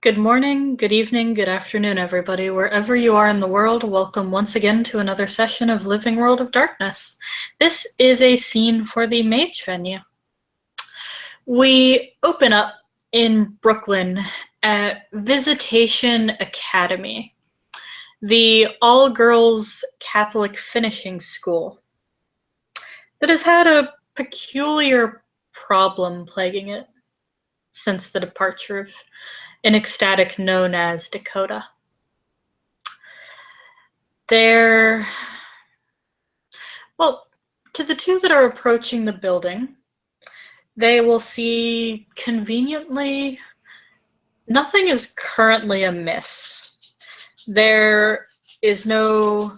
Good morning, good evening, good afternoon, everybody. Wherever you are in the world, welcome once again to another session of Living World of Darkness. This is a scene for the Mage venue. We open up in Brooklyn at Visitation Academy, the all-girls Catholic finishing school that has had a peculiar problem plaguing it since the departure of an ecstatic known as Dakota. Well, to the two that are approaching the building, they will see conveniently nothing is currently amiss. There is no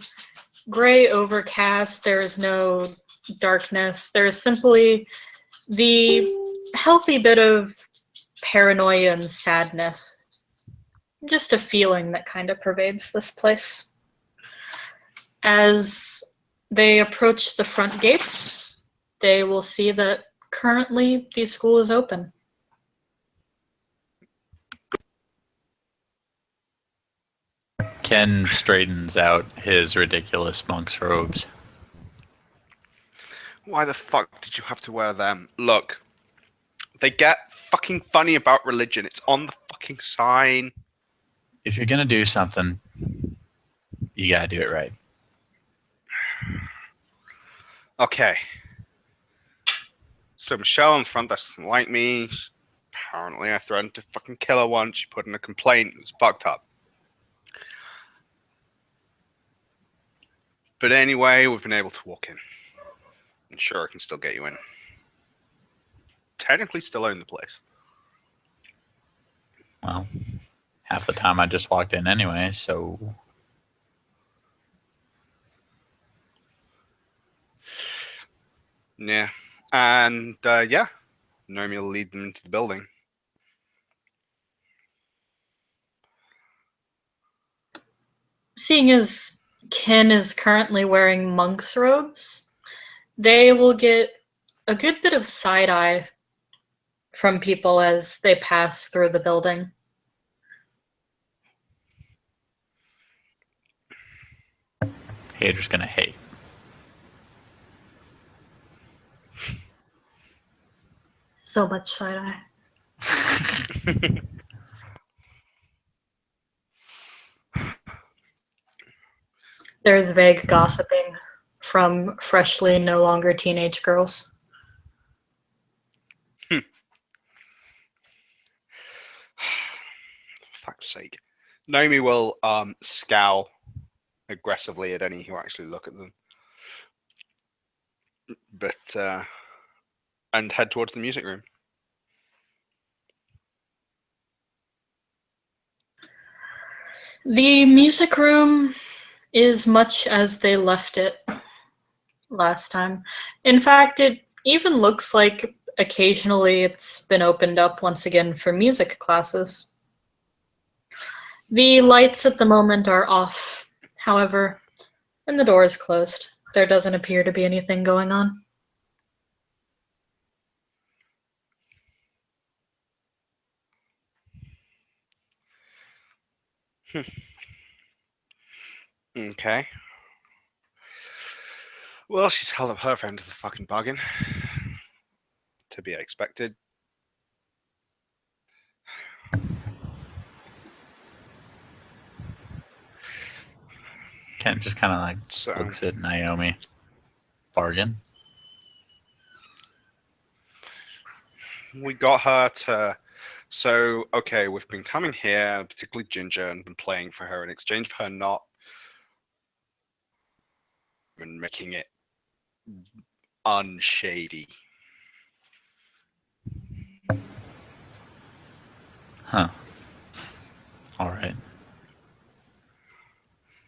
gray overcast, there is no darkness, there is simply the healthy bit of paranoia and sadness. Just a feeling that kind of pervades this place. As they approach the front gates, they will see that currently the school is open. Ken straightens out his ridiculous monk's robes. Why the fuck did you have to wear them? Look, they get fucking funny about religion. It's on the fucking sign. If you're gonna do something, you gotta do it right. Okay. So Michelle in front doesn't like me. Apparently I threatened to fucking kill her once. She put in a complaint. It was fucked up. But anyway, we've been able to walk in. I'm sure I can still get you in. Technically still own the place. Well, half the time I just walked in anyway, so... Yeah. And, yeah. Nomi will lead them into the building. Seeing as Ken is currently wearing monk's robes, they will get a good bit of side-eye from people as they pass through the building. Hater's gonna hate. So much side-eye. There's vague gossiping from freshly no longer teenage girls. For fuck's sake. Nomi will scowl aggressively at any who actually look at them. But and head towards the music room. The music room is much as they left it last time. In fact, it even looks like occasionally it's been opened up once again for music classes. The lights at the moment are off, however, and the door is closed. There doesn't appear to be anything going on. Okay. Well, she's held up her end of the fucking bargain. To be expected. Ken just kind of like So looks at Naomi. Bargain. we got her to. So okay, we've been coming here, particularly Ginger, and been playing for her in exchange for her not and making it unshady. Huh. Alright.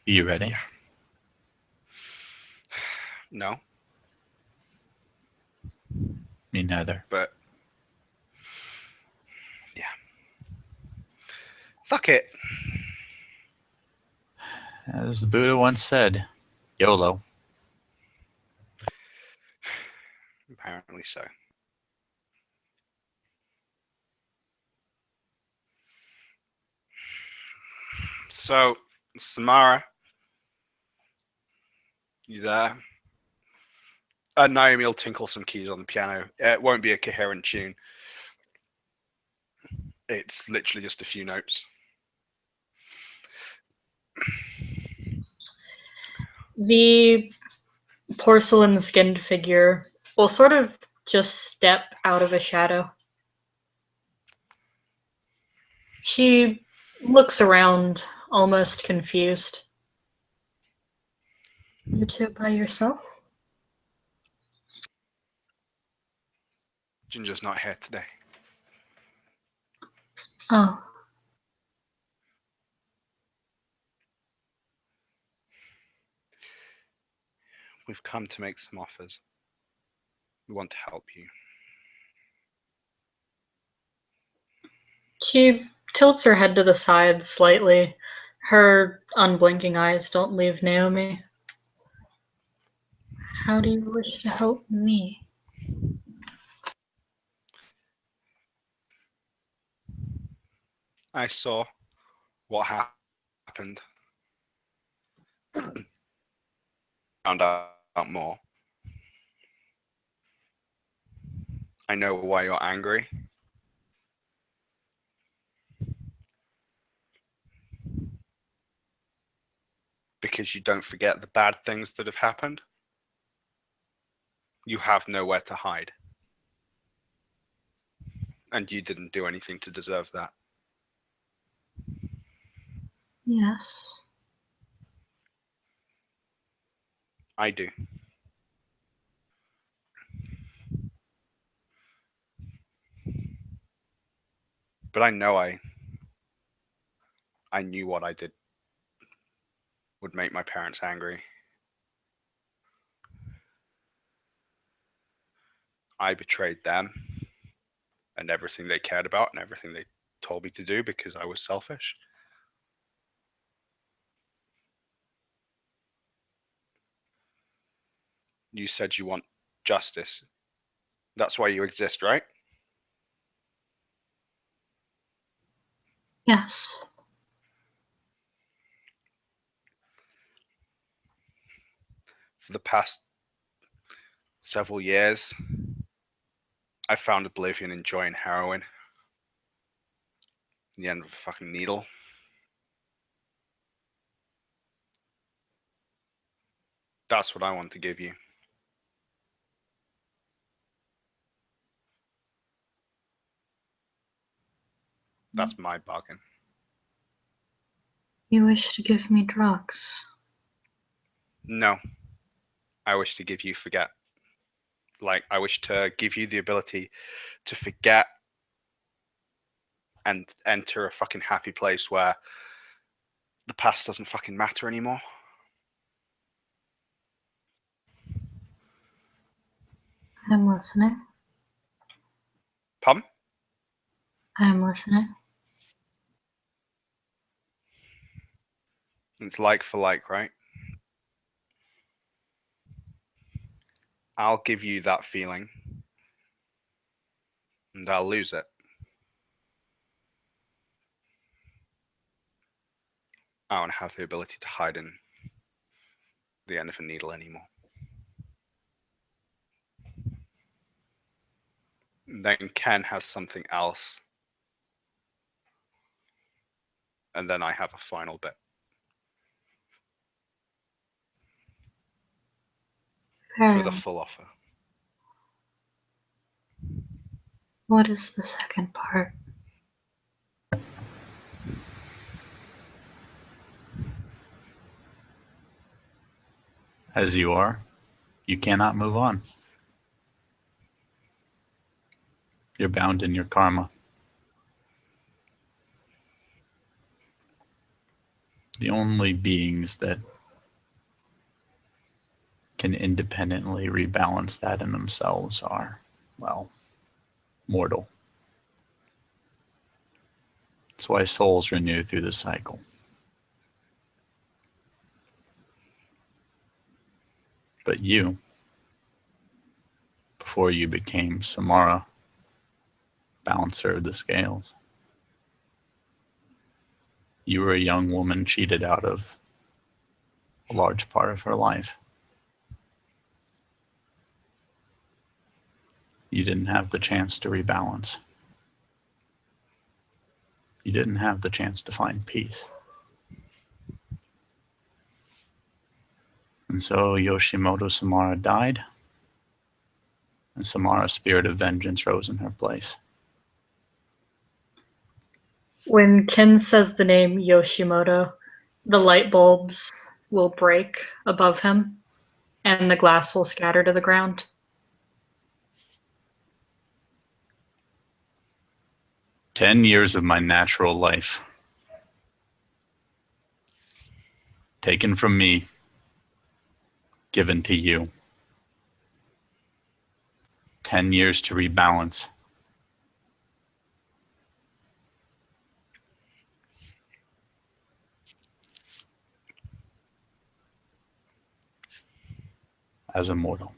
You ready? Yeah. No. Me neither. But yeah. Fuck it. As the Buddha once said, YOLO. Apparently so. So, Samara, you there? Naomi will tinkle some keys on the piano. It won't be a coherent tune. It's literally just a few notes. The porcelain skinned figure will sort of just step out of a shadow. She looks around, almost confused. You two by yourself? Ginger's not here today. Oh. We've come to make some offers. We want to help you. She tilts her head to the side slightly. Her unblinking eyes don't leave Naomi. How do you wish to help me? I saw what happened. Found out more. I know why you're angry. Because you don't forget the bad things that have happened. You have nowhere to hide. And you didn't do anything to deserve that. Yes. I do. But I know I knew what I did would make my parents angry. I betrayed them and everything they cared about and everything they told me to do because I was selfish. You said you want justice. That's why you exist, right? Yes. For the past several years, I found oblivion enjoying heroin. The end of a fucking needle. That's what I want to give you. That's my bargain. You wish to give me drugs? No. I wish to give you forget. Like, I wish to give you the ability to forget and enter a fucking happy place where the past doesn't fucking matter anymore. I'm listening. Pardon? I'm listening. It's like for like, right? I'll give you that feeling and I'll lose it. I don't have the ability to hide in the end of a needle anymore. Then Ken has something else. And then I have a final bit. Fair For the enough. full offer. What is the second part? As you are, you cannot move on. You're bound in your karma. The only beings that can independently rebalance that in themselves are, well, mortal. That's why souls renew through the cycle. But you, before you became Samara, balancer of the scales, You were a young woman cheated out of a large part of her life. You didn't have the chance to rebalance. You didn't have the chance to find peace. And so Yoshimoto Samara died, and Samara's spirit of vengeance rose in her place. When Ken says the name Yoshimoto, the light bulbs will break above him and the glass will scatter to the ground. "10 years of my natural life taken from me, given to you. 10 years to rebalance. As a mortal."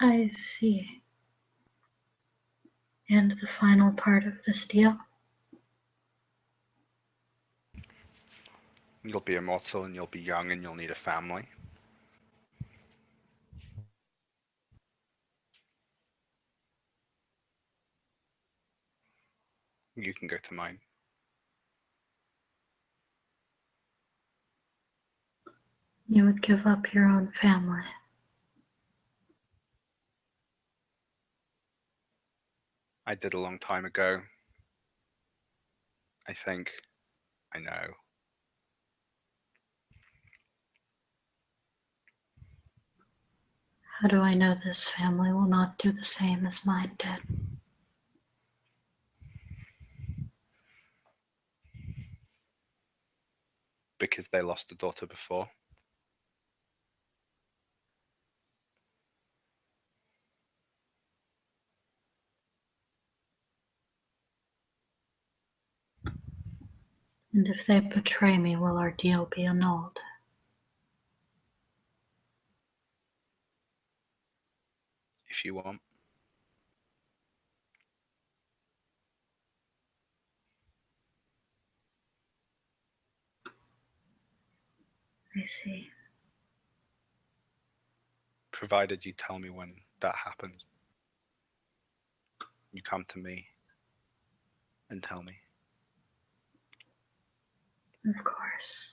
I see. And the final part of this deal? You'll be immortal and you'll be young and you'll need a family. You can go to mine. You would give up your own family. I did a long time ago. I think. I know. How do I know this family will not do the same as mine did? Because they lost a daughter before. And if they betray me, will our deal be annulled? If you want. I see. Provided you tell me when that happens. You come to me and tell me. Of course.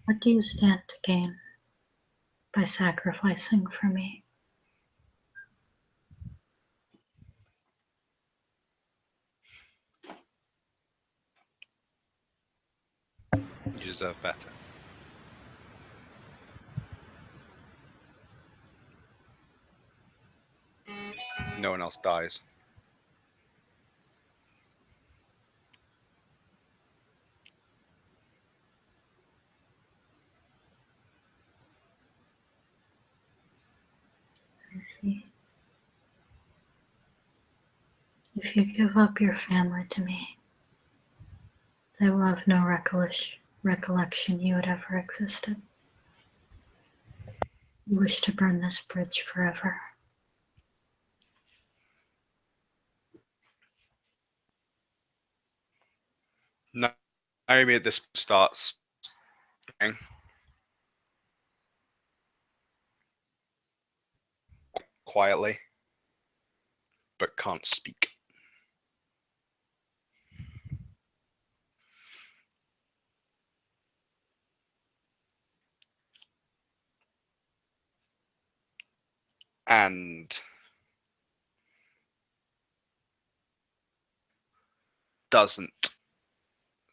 What do you stand to gain by sacrificing for me? You deserve better. No one else dies. I see. If you give up your family to me, they will have no recollection you had ever existed. You wish to burn this bridge forever. Naomi at this starts quietly, but can't speak. And doesn't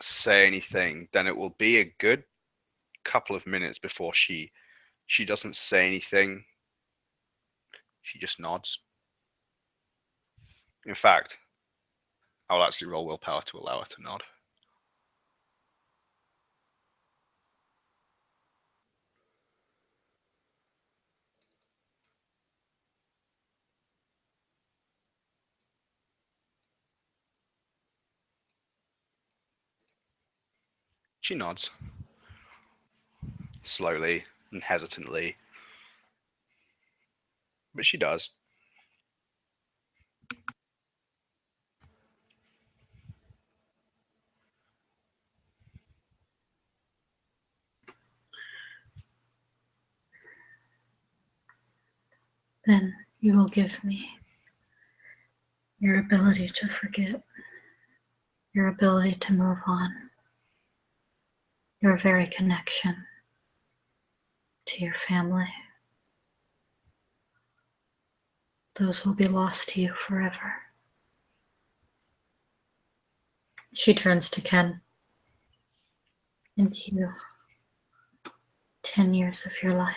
say anything, then it will be a good couple of minutes before she doesn't say anything. She just nods. In fact, I'll actually roll willpower to allow her to nod. She nods slowly and hesitantly, But she does. Then you will give me your ability to forget, your ability to move on, your very connection to your family. Those will be lost to you forever. She turns to Ken. And you, 10 years of your life.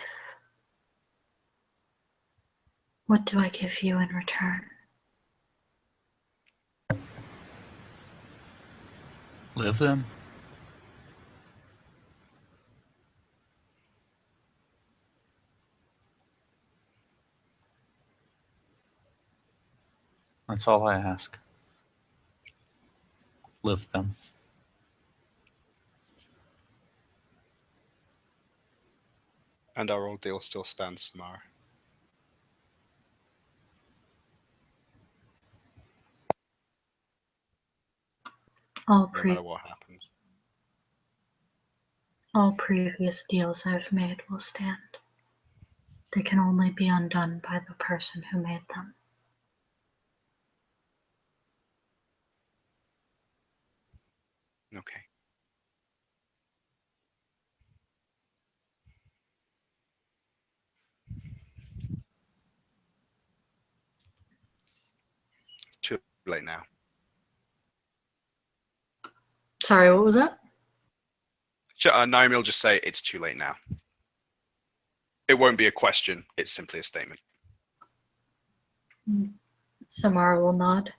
What do I give you in return? Live them. That's all I ask. Live them. And our old deal still stands, Samara. No matter what happens. All previous deals I've made will stand. They can only be undone by the person who made them. Okay. It's too late now. Sorry, what was that? Naomi will just say it's too late now. It won't be a question. It's simply a statement. Samara will nod.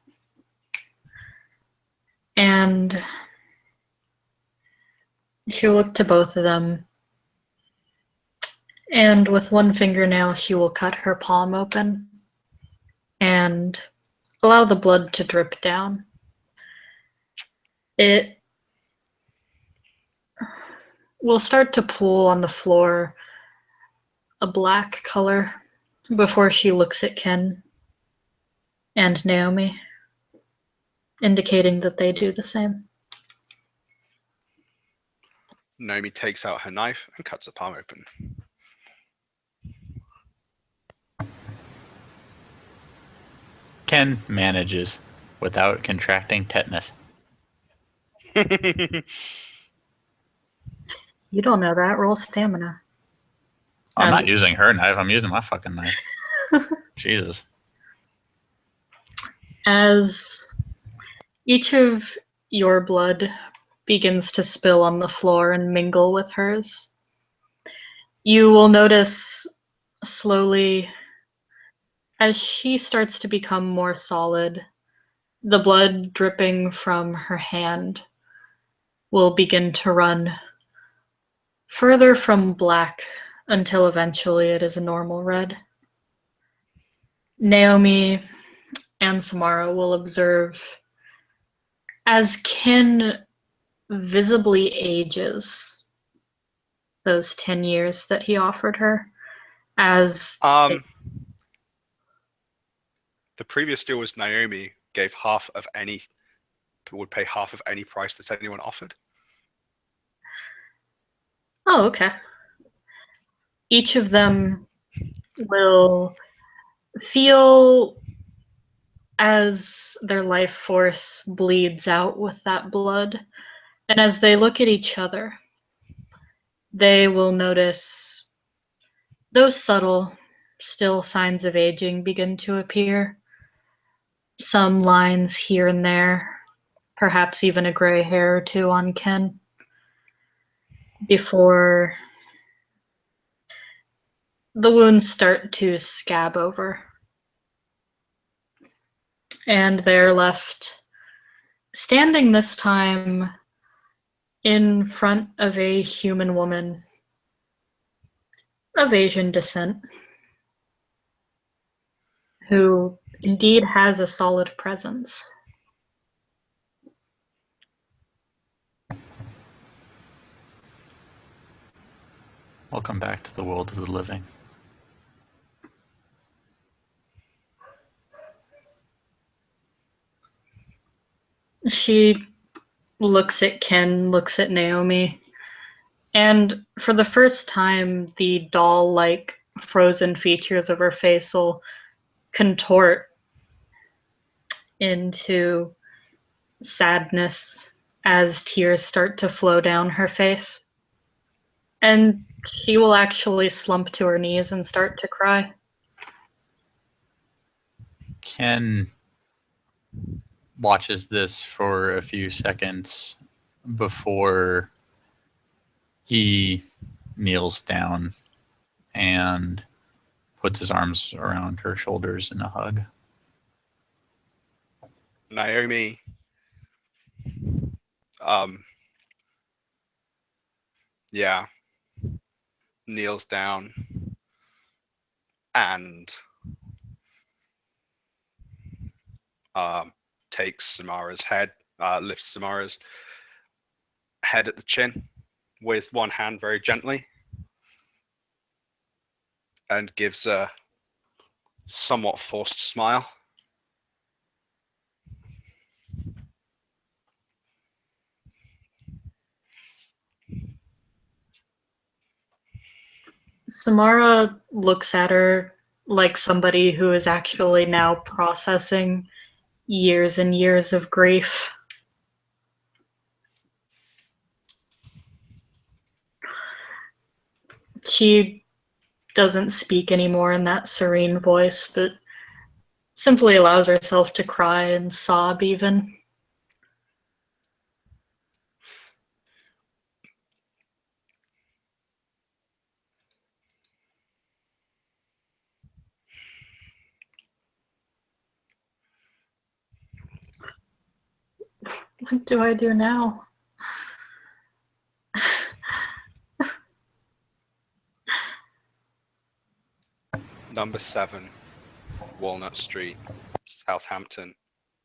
And she'll look to both of them. And with one fingernail, she will cut her palm open and allow the blood to drip down. It will start to pool on the floor, a black color, before she looks at Ken and Naomi, indicating that they do the same. Naomi takes out her knife and cuts the palm open. Ken manages without contracting tetanus. You don't know that. Roll stamina. I'm not using her knife. I'm using my fucking knife. Jesus. As each of your blood begins to spill on the floor and mingle with hers, you will notice slowly, as she starts to become more solid, the blood dripping from her hand will begin to run further from black until eventually it is a normal red. Naomi and Samara will observe as Ken visibly ages those 10 years that he offered her, as The previous deal was Naomi gave would pay half of any price that anyone offered. oh, okay. Each of them will feel as their life force bleeds out with that blood, and as they look at each other, they will notice those subtle, still signs of aging begin to appear. Some lines here and there, perhaps even a gray hair or two on Ken, before the wounds start to scab over. And they're left standing this time in front of a human woman of Asian descent, who indeed has a solid presence. Welcome back to the world of the living. She looks at Ken, looks at Naomi, and for the first time, the doll-like frozen features of her face will contort into sadness as tears start to flow down her face. And she will actually slump to her knees and start to cry. Ken watches this for a few seconds before he kneels down and puts his arms around her shoulders in a hug. Naomi yeah, kneels down and takes Samara's head, lifts Samara's head at the chin with one hand very gently and gives a somewhat forced smile. Samara looks at her like somebody who is actually now processing years and years of grief. She doesn't speak anymore in that serene voice, but simply allows herself to cry and sob even. What do I do now? Number 7, Walnut Street, Southampton,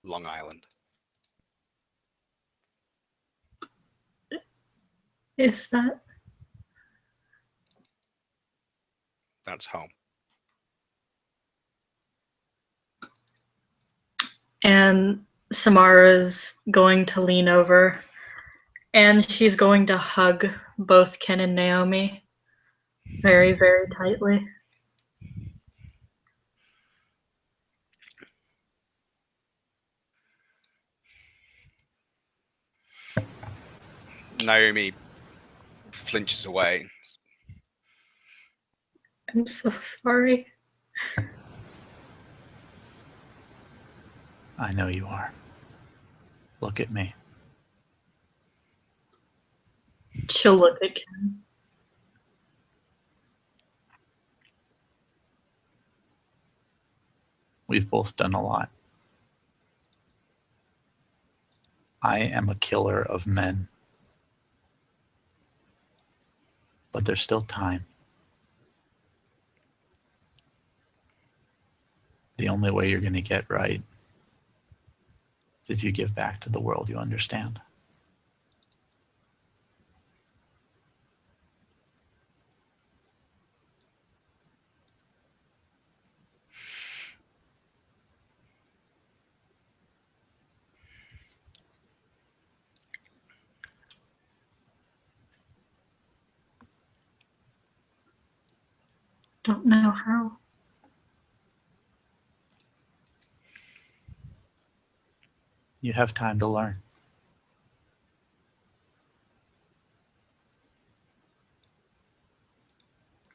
Long Island. Is that? That's home. And Samara's going to lean over and she's going to hug both Ken and Naomi very, very tightly. Naomi flinches away. I'm so sorry. I know you are. Look at me. She'll look at Ken. We've both done a lot. I am a killer of men. But there's still time. The only way you're going to get right is if you give back to the world you understand. Don't know how. You have time to learn.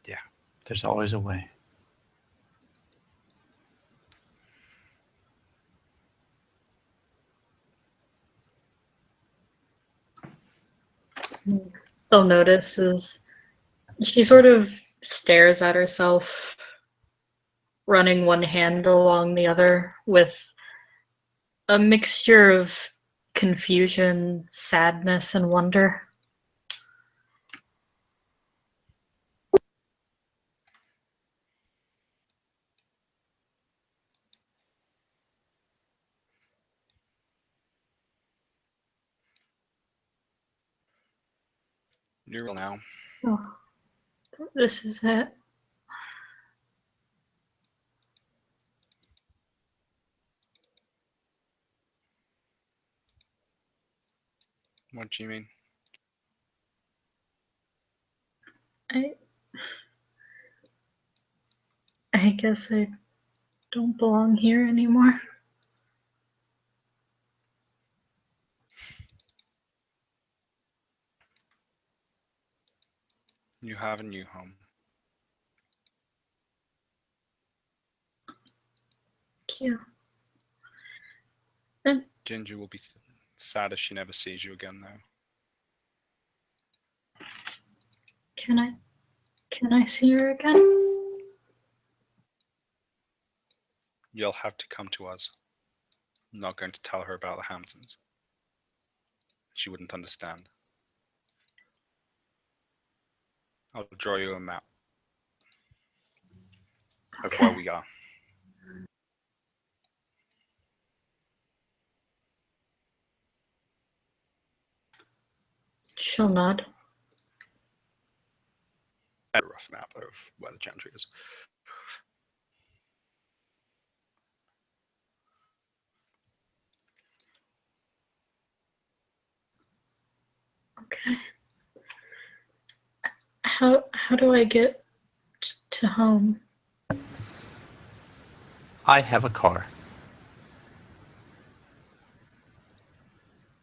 Yeah. There's always a way. They'll notice is she sort of stares at herself, running one hand along the other with a mixture of confusion, sadness, and wonder. You're real now. Oh, this is it. What do you mean? I guess I don't belong here anymore. You have a new home. Yeah. Ginger will be sad if she never sees you again, though. Can I see her again? You'll have to come to us. I'm not going to tell her about the Hamptons. She wouldn't understand. I'll draw you a map of where we are. She'll nod. A rough map of where the Chantry is. Okay. How do I get to home? I have a car.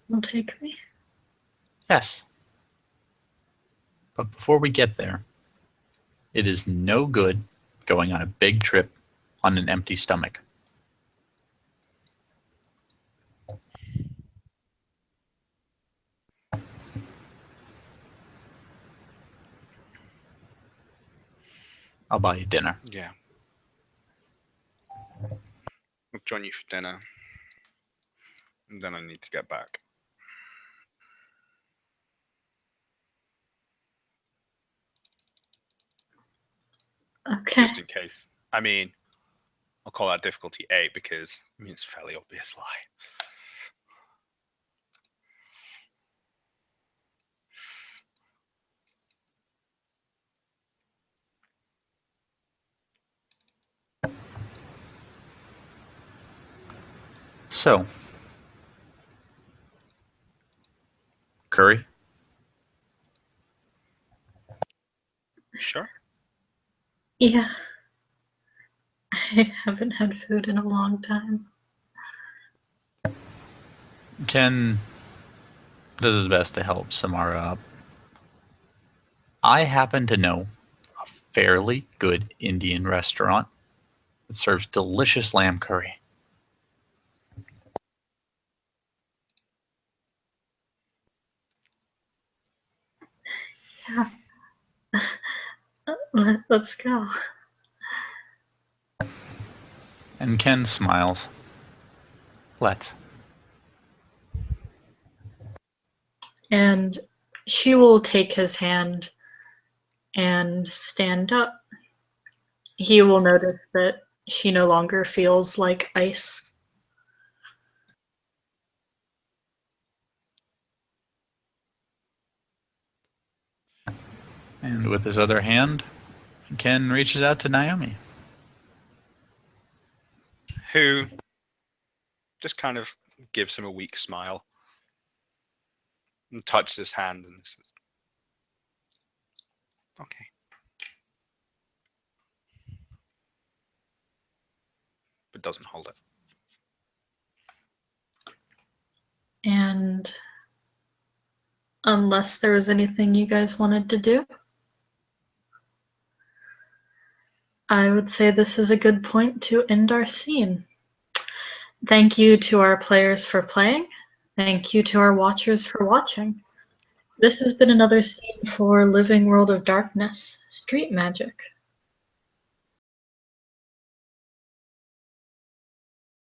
Will take me? Yes. But before we get there, it is no good going on a big trip on an empty stomach. I'll buy you dinner. Yeah. I'll join you for dinner. And then I need to get back. Okay. Just in case. I mean, I'll call that difficulty 8 because I mean, it's a fairly obvious lie. So, curry? Sure. Yeah. I haven't had food in a long time. Ken does his best to help Samara up. I happen to know a fairly good Indian restaurant that serves delicious lamb curry. Yeah. Let's go. And Ken smiles. Let's. And she will take his hand and stand up. He will notice that she no longer feels like ice. And with his other hand, Ken reaches out to Naomi. Who just kind of gives him a weak smile and touches his hand and says, okay. But doesn't hold it. And unless there was anything you guys wanted to do, I would say this is a good point to end our scene. Thank you to our players for playing. Thank you to our watchers for watching. This has been another scene for Living World of Darkness, Street Magic.